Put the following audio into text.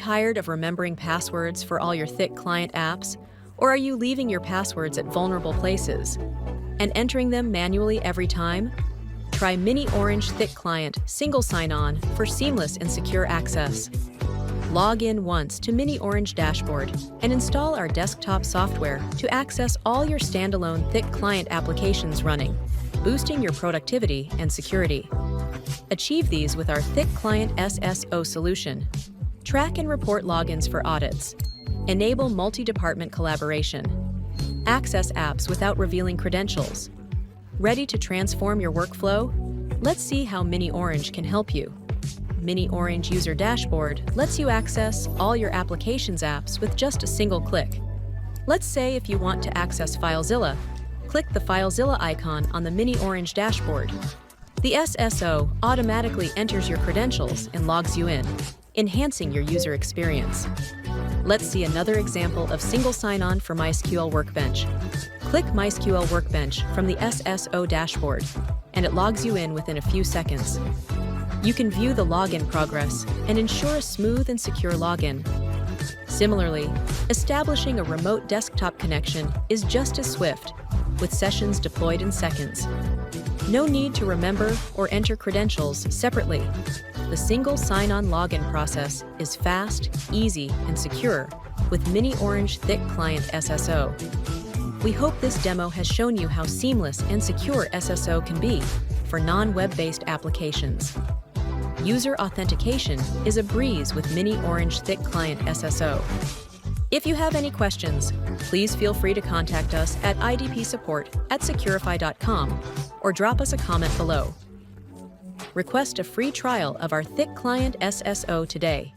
tired of remembering passwords for all your Thick Client apps? Or are you leaving your passwords at vulnerable places and entering them manually every time? Try miniOrange Thick Client Single Sign-On for seamless and secure access. Log in once to miniOrange dashboard and install our desktop software to access all your standalone Thick Client applications running, boosting your productivity and security. Achieve these with our Thick Client SSO solution. Track and report logins for audits. Enable multi-department collaboration. Access apps without revealing credentials. Ready to transform your workflow? Let's see how miniOrange can help you. miniOrange User Dashboard lets you access all your application's apps with just a single click. Let's say if you want to access FileZilla, click the FileZilla icon on the miniOrange dashboard. The SSO automatically enters your credentials and logs you in, enhancing your user experience. Let's see another example of single sign-on for MySQL Workbench. Click MySQL Workbench from the SSO dashboard, and it logs you in within a few seconds. You can view the login progress and ensure a smooth and secure login. Similarly, establishing a remote desktop connection is just as swift, with sessions deployed in seconds. No need to remember or enter credentials separately. The single sign-on login process is fast, easy, and secure with miniOrange Thick Client SSO. We hope this demo has shown you how seamless and secure SSO can be for non-web-based applications. User authentication is a breeze with miniOrange Thick Client SSO. If you have any questions, please feel free to contact us at idpsupport@securify.com or drop us a comment below. Request a free trial of our Thick Client SSO today.